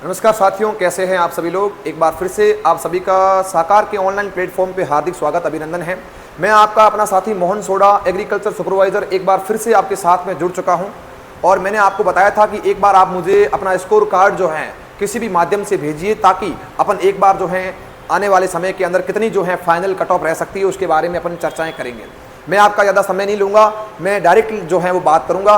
नमस्कार साथियों, कैसे हैं आप सभी लोग। एक बार फिर से आप सभी का साकार के ऑनलाइन प्लेटफॉर्म पे हार्दिक स्वागत, अभिनंदन है। मैं आपका अपना साथी मोहन सोडा, एग्रीकल्चर सुपरवाइजर, एक बार फिर से आपके साथ में जुड़ चुका हूं। और मैंने आपको बताया था कि एक बार आप मुझे अपना स्कोर कार्ड जो है किसी भी माध्यम से भेजिए, ताकि अपन एक बार जो है आने वाले समय के अंदर कितनी जो है फाइनल कट ऑफ रह सकती है उसके बारे में अपन चर्चाएँ करेंगे। मैं आपका ज़्यादा समय नहीं लूँगा, मैं डायरेक्ट जो है वो बात करूँगा।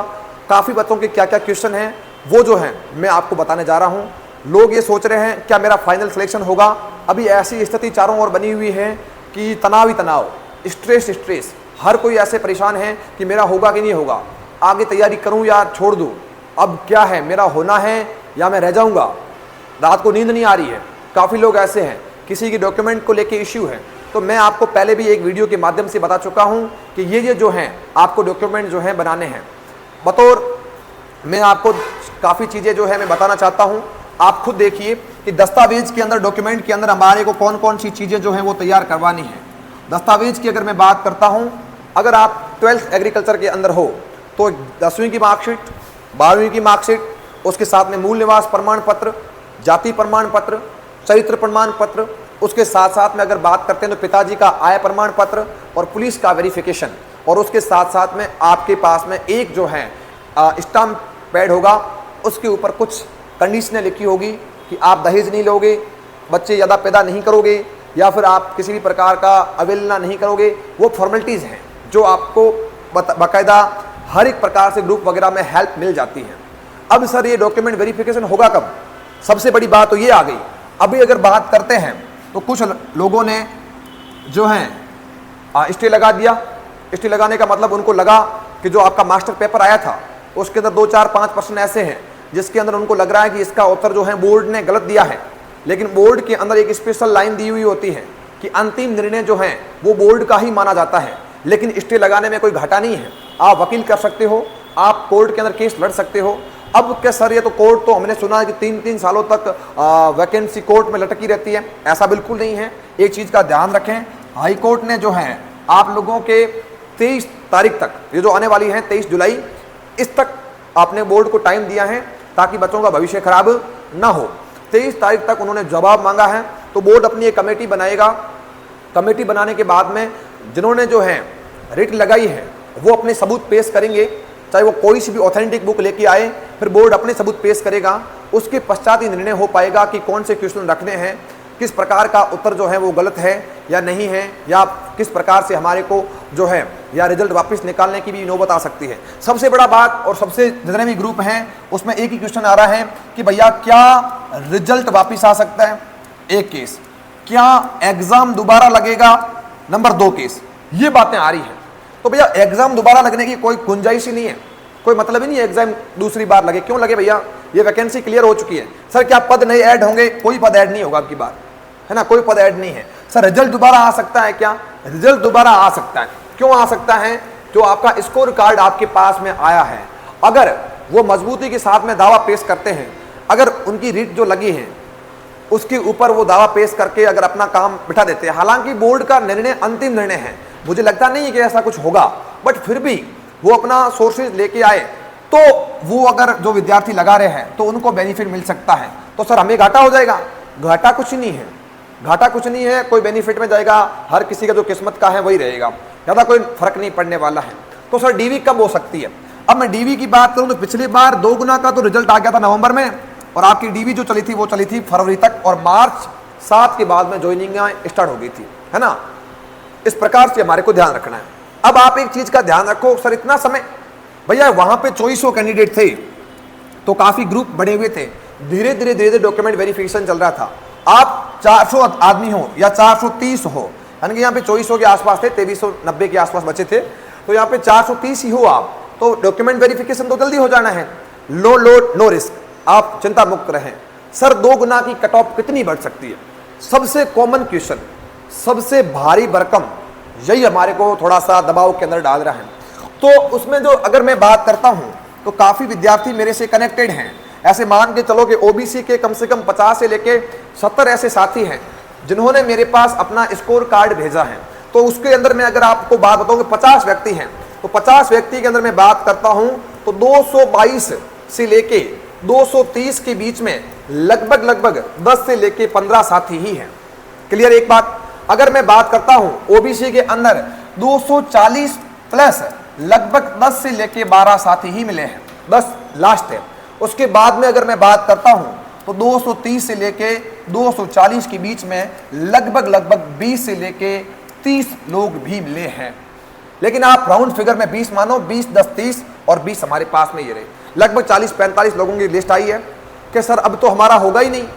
काफ़ी बच्चों के क्या क्या क्वेश्चन हैं वो जो है मैं आपको बताने जा रहा हूँ। लोग ये सोच रहे हैं क्या मेरा फाइनल सिलेक्शन होगा। अभी ऐसी स्थिति चारों ओर बनी हुई है कि तनाव ही तनाव, स्ट्रेस, हर कोई ऐसे परेशान है कि मेरा होगा कि नहीं होगा, आगे तैयारी करूं या छोड़ दूं, अब क्या है, मेरा होना है या मैं रह जाऊंगा। रात को नींद नहीं आ रही है। काफ़ी लोग ऐसे हैं, किसी की डॉक्यूमेंट को लेके इश्यू है। तो मैं आपको पहले भी एक वीडियो के माध्यम से बता चुका हूं कि ये जो हैं आपको डॉक्यूमेंट जो है बनाने हैं। बतौर मैं आपको काफ़ी चीज़ें जो है मैं बताना चाहता हूं। आप खुद देखिए कि दस्तावेज के अंदर, डॉक्यूमेंट के अंदर हमारे को कौन कौन सी चीज़ें जो हैं वो तैयार करवानी है। दस्तावेज की अगर मैं बात करता हूं, अगर आप 12th एग्रीकल्चर के अंदर हो तो 10वीं की मार्कशीट, 12वीं की मार्कशीट, उसके साथ में मूल निवास प्रमाण पत्र, जाति प्रमाण पत्र, चरित्र प्रमाण पत्र, उसके साथ साथ में अगर बात करते हैं तो पिताजी का आय प्रमाण पत्र और पुलिस का वेरिफिकेशन, और उसके साथ साथ में आपके पास में एक जो है स्टाम्प पैड होगा, उसके ऊपर कुछ कंडीशनें लिखी होगी कि आप दहेज नहीं लोगे, बच्चे ज़्यादा पैदा नहीं करोगे, या फिर आप किसी भी प्रकार का अवहेलना नहीं करोगे। वो फॉर्मेलिटीज़ हैं जो आपको बाकायदा हर एक प्रकार से ग्रुप वगैरह में हेल्प मिल जाती है। अब सर ये डॉक्यूमेंट वेरिफिकेशन होगा कब? सबसे बड़ी बात तो ये आ गई। अभी अगर बात करते हैं तो कुछ लोगों ने जो है स्टे लगा दिया। स्टे लगाने का मतलब उनको लगा कि जो आपका मास्टर पेपर आया था उसके अंदर 2-4-5% ऐसे हैं जिसके अंदर उनको लग रहा है कि इसका उत्तर जो है बोर्ड ने गलत दिया है। लेकिन बोर्ड के अंदर एक स्पेशल लाइन दी हुई होती है कि अंतिम निर्णय जो है वो बोर्ड का ही माना जाता है। लेकिन स्टे लगाने में कोई घाटा नहीं है, आप वकील कर सकते हो, आप कोर्ट के अंदर केस लड़ सकते हो। अब क्या सर, ये तो कोर्ट तो हमने सुना है कि 3-3 सालों तक वैकेंसी कोर्ट में लटकी रहती है। ऐसा बिल्कुल नहीं है। एक चीज़ का ध्यान रखें, हाई कोर्ट ने जो है आप लोगों के 23 तारीख तक, ये जो आने वाली है 23 जुलाई, इस तक आपने बोर्ड को टाइम दिया है ताकि बच्चों का भविष्य खराब ना हो। 23 तारीख तक उन्होंने जवाब मांगा है। तो बोर्ड अपनी एक कमेटी बनाएगा। कमेटी बनाने के बाद में जिन्होंने जो है रिट लगाई है वो अपने सबूत पेश करेंगे, चाहे वो कोई सी भी ऑथेंटिक बुक लेके आए, फिर बोर्ड अपने सबूत पेश करेगा। उसके पश्चात ही निर्णय हो पाएगा कि कौन से क्वेश्चन रखने हैं, किस प्रकार का उत्तर जो है वो गलत है या नहीं है, या किस प्रकार से हमारे को जो है या रिजल्ट वापस निकालने की भी नौबत आ सकती है। सबसे बड़ा बात, और सबसे जितने भी ग्रुप हैं उसमें एक ही क्वेश्चन आ रहा है कि भैया क्या रिजल्ट वापस आ सकता है? एक केस। क्या एग्जाम दोबारा लगेगा? Number 2 case. ये बातें आ रही हैं। तो भैया एग्जाम दोबारा लगने की कोई गुंजाइश ही नहीं है, कोई मतलब ही नहीं है एग्जाम दूसरी बार लगे। क्यों लगे भैया? ये वैकेंसी क्लियर हो चुकी है। सर क्या पद नहीं ऐड होंगे? कोई पद ऐड नहीं होगा आपकी बात, है ना, कोई पद ऐड नहीं है। सर रिजल्ट दोबारा आ सकता है क्या? रिजल्ट दोबारा आ सकता है। क्यों आ सकता है? जो आपका स्कोर कार्ड आपके पास में आया है, अगर वो मजबूती के साथ में दावा पेश करते हैं, अगर उनकी रीट जो लगी है उसके ऊपर वो दावा पेश करके अगर अपना काम बिठा देते हैं, हालांकि बोर्ड का निर्णय अंतिम निर्णय है, मुझे लगता नहीं है कि ऐसा कुछ होगा, बट फिर भी वो अपना सोर्सेज लेके आए तो वो अगर जो विद्यार्थी लगा रहे हैं तो उनको बेनिफिट मिल सकता है। तो सर हमें घाटा हो जाएगा? घाटा कुछ नहीं है, घाटा कुछ नहीं है। कोई बेनिफिट में जाएगा, हर किसी का जो किस्मत का है वही रहेगा, ज़्यादा कोई फर्क नहीं पड़ने वाला है। तो सर डीवी कब हो सकती है? अब मैं डीवी की बात करूं तो पिछली बार 2 गुना का तो रिजल्ट आ गया था नवंबर में, और आपकी डीवी जो चली थी वो चली थी फरवरी तक, और मार्च 7 के बाद में ज्वाइनिंग स्टार्ट हो गई थी, है ना। इस प्रकार से हमारे को ध्यान रखना है। अब आप एक चीज का ध्यान रखो, सर इतना समय, भैया वहां पे 2400 कैंडिडेट थे तो काफी ग्रुप बने हुए थे, धीरे धीरे डॉक्यूमेंट वेरिफिकेशन चल रहा था। आप 400 आदमी हो या 430 हो, यानी कि यहाँ पे 2400 के आसपास थे, 2390 के आसपास बचे थे, तो यहाँ पे 430 ही हो आप, तो डॉक्यूमेंट वेरिफिकेशन तो जल्दी हो जाना है। लो लोड नो रिस्क, आप चिंता मुक्त रहें। सर 2 गुना की कट ऑफ कितनी बढ़ सकती है? सबसे कॉमन क्वेश्चन, सबसे भारी भरकम, यही हमारे को थोड़ा सा दबाव के अंदर डाल रहा है। तो उसमें जो अगर मैं बात करता हूं तो काफी विद्यार्थी मेरे से कनेक्टेड हैं। ऐसे मान के चलो कि ओबीसी के कम से कम 50 से लेके 70 ऐसे साथी हैं जिन्होंने मेरे पास अपना स्कोर कार्ड भेजा है। तो उसके अंदर मैं अगर आपको बात बताऊं कि 50 व्यक्ति हैं, तो 50 व्यक्ति के अंदर मैं बात करता हूं तो 222 से लेके 230 के बीच में लगभग 10 से लेके 15 साथी ही हैं। क्लियर एक बात। अगर मैं बात करता हूं ओबीसी के अंदर 240 प्लस लगभग 10 से लेके 12 साथी ही मिले हैं, 10 लास्ट है। उसके बाद में अगर मैं बात करता हूं तो 230 से लेके 240 के बीच में लगभग 20 से लेके 30 लोग भी मिले हैं। लेकिन आप राउंड फिगर में 20 मानो, 20 10 30 और 20 हमारे पास में ये रहे, लगभग 40-45 लोगों की लिस्ट आई है कि सर अब तो हमारा होगा ही नहीं,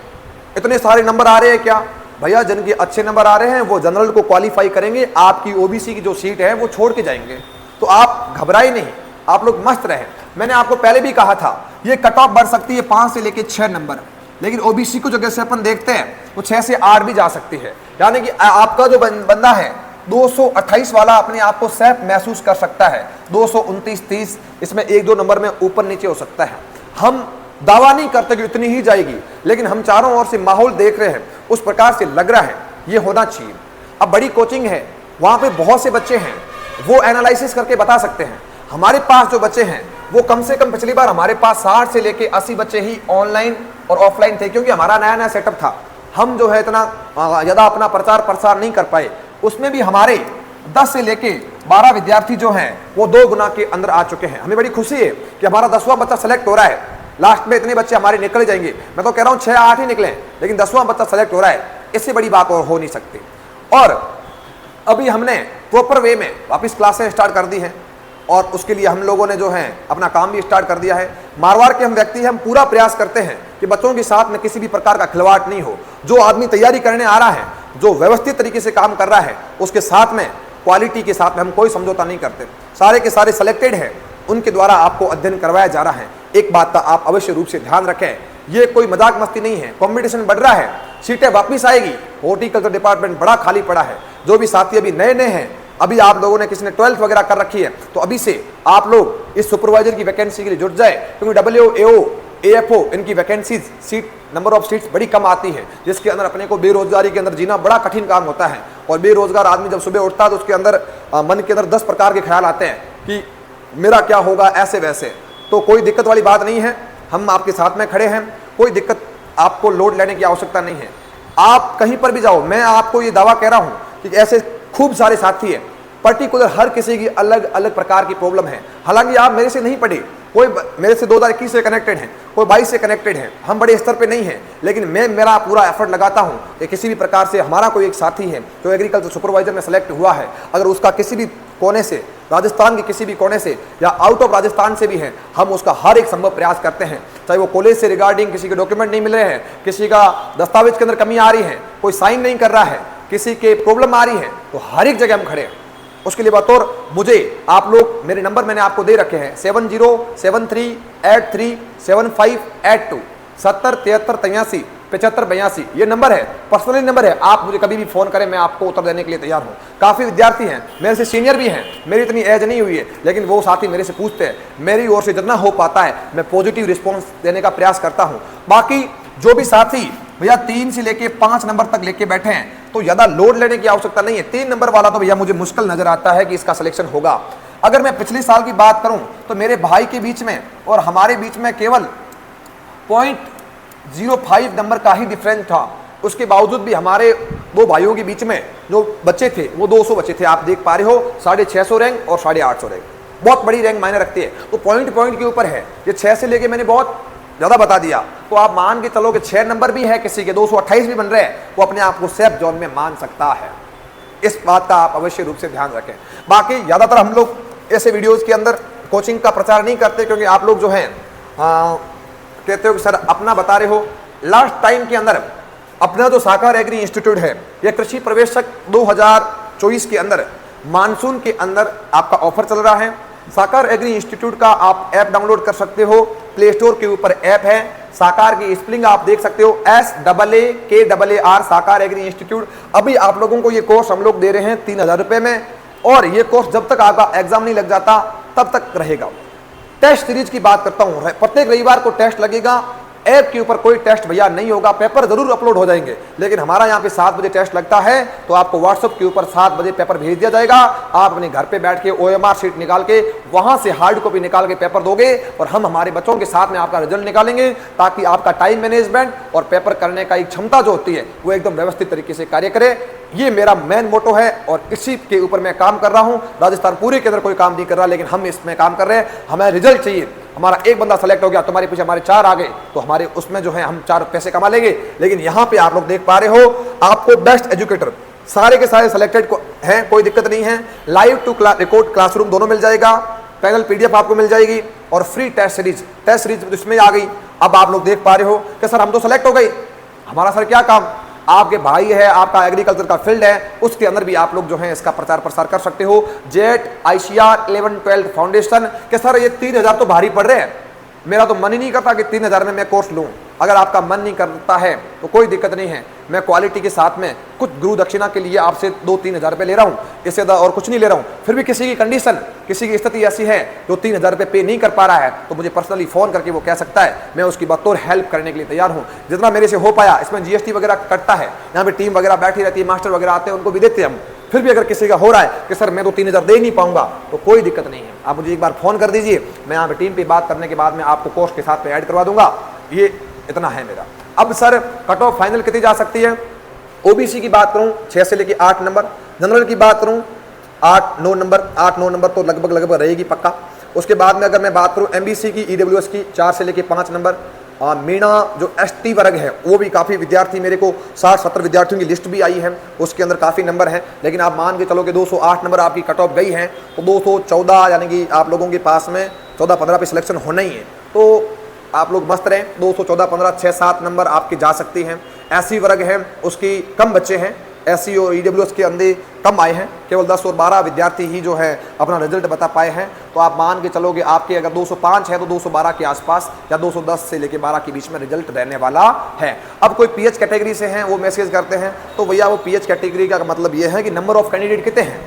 इतने सारे नंबर आ रहे हैं क्या? भैया जिनके अच्छे नंबर आ रहे हैं वो जनरल को क्वालिफाई करेंगे, आपकी ओबीसी की जो सीट है वो छोड़ के जाएंगे। तो आप घबराए नहीं, आप लोग मस्त रहे। मैंने आपको पहले भी कहा था ये कट ऑफ बढ़ सकती है 5 से लेके 6 नंबर, लेकिन ओबीसी को जो जैसे अपन देखते हैं वो 6 से 8 भी जा सकती है। यानी कि आपका जो बंदा है 228 वाला अपने आप को सेफ महसूस कर सकता है, 229 30 इसमें 1-2 नंबर में ऊपर नीचे हो सकता है। हम दावा नहीं करते कि इतनी ही जाएगी, लेकिन हम चारों ओर से माहौल देख रहे हैं, उस प्रकार से लग रहा है ये होना चाहिए। अब बड़ी कोचिंग है, वहां पे बहुत से बच्चे हैं, वो एनालिसिस करके बता सकते हैं। हमारे पास जो बच्चे हैं वो कम से कम पिछली बार हमारे पास 60 से लेके 80 बच्चे ही ऑनलाइन और ऑफलाइन थे, क्योंकि हमारा नया सेटअप था। हम जो है इतना ज़्यादा अपना प्रचार प्रसार नहीं कर पाए। उसमें भी हमारे 10 से लेके 12 विद्यार्थी जो हैं वो 2 गुना के अंदर आ चुके हैं। हमें बड़ी खुशी है कि हमारा 10वां बच्चा सेलेक्ट हो रहा है। लास्ट में इतने बच्चे हमारे निकल जाएंगे, मैं तो कह रहा हूँ 6-8 ही निकले, लेकिन 10वां बच्चा सेलेक्ट हो रहा है, इससे बड़ी बात और हो नहीं सकती। और अभी हमने प्रॉपर वे में वापस क्लासें स्टार्ट कर दी हैं और उसके लिए हम लोगों ने जो है अपना काम भी स्टार्ट कर दिया है। मारवाड़ के हम व्यक्ति हैं, हम पूरा प्रयास करते हैं कि बच्चों के साथ में किसी भी प्रकार का खिलवाड़ नहीं हो। जो आदमी तैयारी करने आ रहा है, जो व्यवस्थित तरीके से काम कर रहा है, उसके साथ में क्वालिटी के साथ में हम कोई समझौता नहीं करते। सारे के सारे सेलेक्टेड हैं, उनके द्वारा आपको अध्ययन करवाया जा रहा है। एक बात का आप अवश्य रूप से ध्यान रखें, ये कोई मजाक मस्ती नहीं है, कंपटीशन बढ़ रहा है, सीटें वापिस आएगी। हॉर्टिकल्चर डिपार्टमेंट बड़ा खाली पड़ा है। जो भी साथी अभी नए नए हैं, अभी आप लोगों ने किसी ने 12th वगैरह कर रखी है, तो अभी से आप लोग इस सुपरवाइजर की वैकेंसी के लिए जुट जाए, क्योंकि WO, AO, AFO इनकी vacancies seat number of seats बड़ी कम आती है, जिसके अंदर अपने को बेरोजगारी के अंदर जीना बड़ा कठिन काम होता है। और बेरोजगार आदमी जब सुबह उठता है तो उसके अंदर मन के अंदर 10 प्रकार के ख्याल आते हैं कि मेरा क्या होगा, ऐसे वैसे। तो कोई दिक्कत वाली बात नहीं है, हम आपके साथ में खड़े हैं, कोई दिक्कत आपको लोड लेने की आवश्यकता नहीं है। आप कहीं पर भी जाओ, मैं आपको ये दावा कह रहा हूँ कि ऐसे खूब सारे साथी हैं, पर्टिकुलर हर किसी की अलग अलग प्रकार की प्रॉब्लम है। हालांकि आप मेरे से नहीं पढ़े, कोई मेरे से 2021 से कनेक्टेड है, कोई 22 से कनेक्टेड है, हम बड़े स्तर पे नहीं हैं, लेकिन मैं मेरा पूरा एफर्ट लगाता हूं कि किसी भी प्रकार से हमारा कोई एक साथी है जो एग्रीकल्चर सुपरवाइजर में सेलेक्ट हुआ है, अगर उसका किसी भी कोने से, राजस्थान के किसी भी कोने से या आउट ऑफ राजस्थान से भी है, हम उसका हर एक संभव प्रयास करते हैं। चाहे वो कॉलेज से रिगार्डिंग किसी के डॉक्यूमेंट नहीं मिल रहे हैं, किसी का दस्तावेज के अंदर कमी आ रही है, कोई साइन नहीं कर रहा है, किसी के प्रॉब्लम आ रही है, तो हर एक जगह हम खड़े हैं। उसके लिए बतौर मुझे आप लोग, मेरे नंबर मैंने आपको दे रखे हैं 7073837582 70 73 83 75 82, ये नंबर है, पर्सनली नंबर है। आप मुझे कभी भी फोन करें, मैं आपको उत्तर देने के लिए तैयार हूँ। काफ़ी विद्यार्थी हैं मेरे से सीनियर भी हैं, मेरी इतनी एज नहीं हुई है, लेकिन वो साथी मेरे से पूछते हैं, मेरी ओर से जितना हो पाता है मैं पॉजिटिव रिस्पॉन्स देने का प्रयास करता हूँ। बाकी जो भी साथी भैया 3 से लेके 5 नंबर तक लेके बैठे हैं, तो ज्यादा लोड लेने की आवश्यकता नहीं है। 3 नंबर वाला तो भैया मुझे मुश्किल नजर आता है कि इसका सिलेक्शन होगा। अगर मैं पिछले साल की बात करूं तो मेरे भाई के बीच में और हमारे बीच में केवल 0.05 नंबर का ही डिफरेंस था। उसके बावजूद भी हमारे 2 भाइयों के बीच में जो बच्चे थे वो 200 बच्चे थे। आप देख पा रहे हो, 650 रैंक और 850 रैंक, बहुत बड़ी रैंक मायने रखती है। तो पॉइंट के ऊपर है, ये 6 से लेके मैंने बहुत ज्यादा बता दिया, तो आप मान के चलो कि 6 नंबर भी है, किसी के 228 भी बन रहे हैं, वो अपने आप को सेफ जोन में मान सकता है। इस बात का आप अवश्य रूप से ध्यान रखें। बाकी ज्यादातर हम लोग ऐसे वीडियोस के अंदर कोचिंग का प्रचार नहीं करते, क्योंकि आप लोग जो हैं कहते हो कि सर अपना बता रहे हो। लास्ट टाइम के अंदर अपना जो साकार एग्री इंस्टीट्यूट है, यह कृषि प्रवेशक 2024 के अंदर मानसून के अंदर आपका ऑफर चल रहा है। साकार एग्री इंस्टीट्यूट का आप ऐप डाउनलोड कर सकते हो, प्ले स्टोर के ऊपर ऐप है। साकार की स्पेलिंग आप देख सकते हो, SAAKAR साकार एग्री इंस्टीट्यूट। अभी आप लोगों को ये कोर्स हम लोग दे रहे हैं 3000 रुपए में, और ये कोर्स जब तक आपका एग्जाम नहीं लग जाता तब तक रहेगा। टेस्ट सीरीज की बात करता हूँ, प्रत्येक रविवार को टेस्ट लगेगा, ऐप के ऊपर कोई टेस्ट भैया नहीं होगा, पेपर जरूर अपलोड हो जाएंगे, लेकिन हमारा यहाँ पे 7 बजे टेस्ट लगता है, तो आपको व्हाट्सएप के ऊपर 7 बजे पेपर भेज दिया जाएगा। आप अपने घर पे बैठ के OMR शीट निकाल के वहां से हार्ड कॉपी निकाल के पेपर दोगे और हम हमारे बच्चों के साथ में आपका रिजल्ट निकालेंगे, ताकि आपका टाइम मैनेजमेंट और पेपर करने का एक क्षमता जो होती है वो एकदम व्यवस्थित तरीके से कार्य करे। ये मेरा मेन मोटो है और इसी के ऊपर मैं काम कर रहा हूं। राजस्थान पूरे के अंदर कोई काम नहीं कर रहा, लेकिन हम इसमें काम कर रहे हैं। हमें रिजल्ट चाहिए, हमारा एक बंदा सेलेक्ट हो गया, तुम्हारे पीछे हमारे 4 आ गए, तो हमारे उसमें जो है हम 4 पैसे कमा लेंगे। लेकिन यहाँ पे आप लोग देख पा रहे हो, आपको बेस्ट एजुकेटर सारे के सारे सिलेक्टेड हैं, कोई दिक्कत नहीं है। लाइव टू रिकॉर्ड क्लासरूम दोनों मिल जाएगा, पैनल PDF आपको मिल जाएगी और फ्री टेस्ट सीरीज इसमें आ गई। अब आप लोग देख पा रहे हो कि सर हम तो सेलेक्ट हो गए, हमारा सर क्या काम, आपके भाई है, आपका एग्रीकल्चर का फील्ड है, उसके अंदर भी आप लोग जो है इसका प्रचार प्रसार कर सकते हो। जेट ICR 11-12 फाउंडेशन के सर ये 3000 तो भारी पड़ रहे हैं, मेरा तो मन ही नहीं करता कि 3000 में मैं कोर्स लूं। अगर आपका मन नहीं करता है तो कोई दिक्कत नहीं है, मैं क्वालिटी के साथ में कुछ गुरु दक्षिणा के लिए आपसे 2-3 हज़ार रुपये ले रहा हूँ, इससे और कुछ नहीं ले रहा हूँ। फिर भी किसी की कंडीशन, किसी की स्थिति ऐसी है जो 3000 रुपये पे नहीं कर पा रहा है, तो मुझे पर्सनली फ़ोन करके वो कह सकता है, मैं उसकी बतौर हेल्प करने के लिए तैयार हूँ। जितना मेरे से हो पाया, इसमें GST वगैरह कटता है, यहाँ पे टीम वगैरह बैठी रहती है, मास्टर वगैरह आते हैं, उनको भी देते हैं हम। फिर भी अगर किसी का हो रहा है कि सर मैं तो 3000 दे नहीं पाऊंगा, तो कोई दिक्कत नहीं है, आप मुझे एक बार फ़ोन कर दीजिए, मैं यहाँ पे टीम पे बात करने के बाद में आपको कोर्स के साथ में ऐड करवा दूंगा। ये इतना है मेरा। अब सर कट ऑफ फाइनल कितनी जा सकती है? OBC की बात करूं 6 से लेके 8 नंबर, जनरल की बात करूं 8-9 नंबर तो लगभग रहेगी पक्का। उसके बाद में अगर मैं बात करूं MBC की, EWS की 4 से लेके 5 नंबर। मीणा जो ST वर्ग है वो भी काफ़ी विद्यार्थी, मेरे को 60-70 विद्यार्थियों की लिस्ट भी आई है, उसके अंदर काफ़ी नंबर हैं। लेकिन आप मान के चलो कि 208 नंबर आपकी कट ऑफ गई है, तो 214 यानी कि आप लोगों के पास में 14-15 पे सिलेक्शन होना ही है। तो आप लोग मस्त रहें, 214-15 6-7 नंबर आपकी जा सकती हैं। SC वर्ग है उसकी कम बच्चे हैं, SC और EWS के अंदर कम आए हैं, केवल 10 और 12 विद्यार्थी ही जो है अपना रिजल्ट बता पाए हैं। तो आप मान के चलोगे आपके अगर 205 है तो 212 के आसपास या 210 से लेके 12 के बीच में रिजल्ट रहने वाला है। अब कोई PH कैटेगरी से हैं, वो मैसेज करते हैं, तो भैया वो PH कैटेगरी का मतलब ये है कि नंबर ऑफ कैंडिडेट कितने हैं।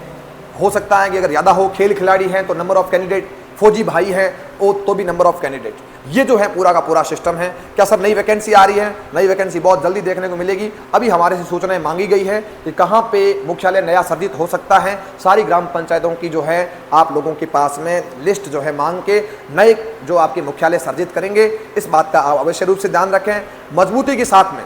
हो सकता है कि अगर ज़्यादा हो, खेल खिलाड़ी हैं तो नंबर ऑफ कैंडिडेट, फौजी भाई हैं वो तो भी नंबर ऑफ कैंडिडेट। ये जो है पूरा का पूरा सिस्टम है। क्या सर नई वैकेंसी आ रही है? नई वैकेंसी बहुत जल्दी देखने को मिलेगी। अभी हमारे से सूचनाएं मांगी गई है कि कहाँ पे मुख्यालय नया सर्जित हो सकता है। सारी ग्राम पंचायतों की जो है आप लोगों के पास में लिस्ट जो है मांग के नए जो आपके मुख्यालय सर्जित करेंगे, इस बात का आप अवश्य रूप से ध्यान रखें मजबूती के साथ में।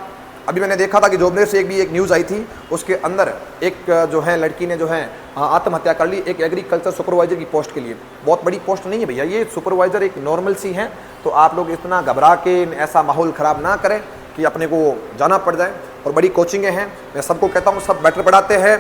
अभी मैंने देखा था कि जोबनेर से एक न्यूज़ आई थी, उसके अंदर एक जो है लड़की ने जो है आत्महत्या कर ली, एक एग्रीकल्चर सुपरवाइजर की पोस्ट के लिए। बहुत बड़ी पोस्ट नहीं है भैया, ये सुपरवाइजर एक नॉर्मल सी है। तो आप लोग इतना घबरा के ऐसा माहौल ख़राब ना करें कि अपने को जाना पड़ जाए। और बड़ी कोचिंगें हैं, मैं सबको कहता हूँ सब बेटर पढ़ाते हैं,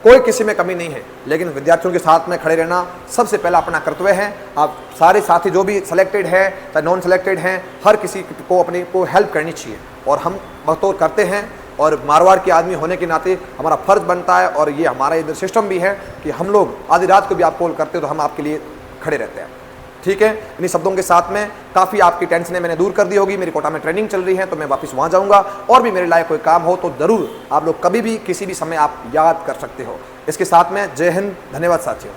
कोई किसी में कमी नहीं है, लेकिन विद्यार्थियों के साथ में खड़े रहना सबसे पहला अपना कर्तव्य है। आप सारे साथी जो भी सिलेक्टेड है चाहे नॉन सिलेक्टेड हैं, हर किसी को अपने को हेल्प करनी चाहिए और हम बतौर करते हैं। और मारवाड़ के आदमी होने के नाते हमारा फ़र्ज़ बनता है और ये हमारा इधर सिस्टम भी है कि हम लोग आधी रात को भी आप कॉल करते हो तो हम आपके लिए खड़े रहते हैं। ठीक है, इन्हीं शब्दों के साथ में काफ़ी आपकी टेंशनें मैंने दूर कर दी होगी। मेरी कोटा में ट्रेनिंग चल रही है तो मैं वापस वहाँ जाऊँगा, और भी मेरे लायक कोई काम हो तो ज़रूर आप लोग कभी भी किसी भी समय आप याद कर सकते हो। इसके साथ में जय हिंद, धन्यवाद साथियों।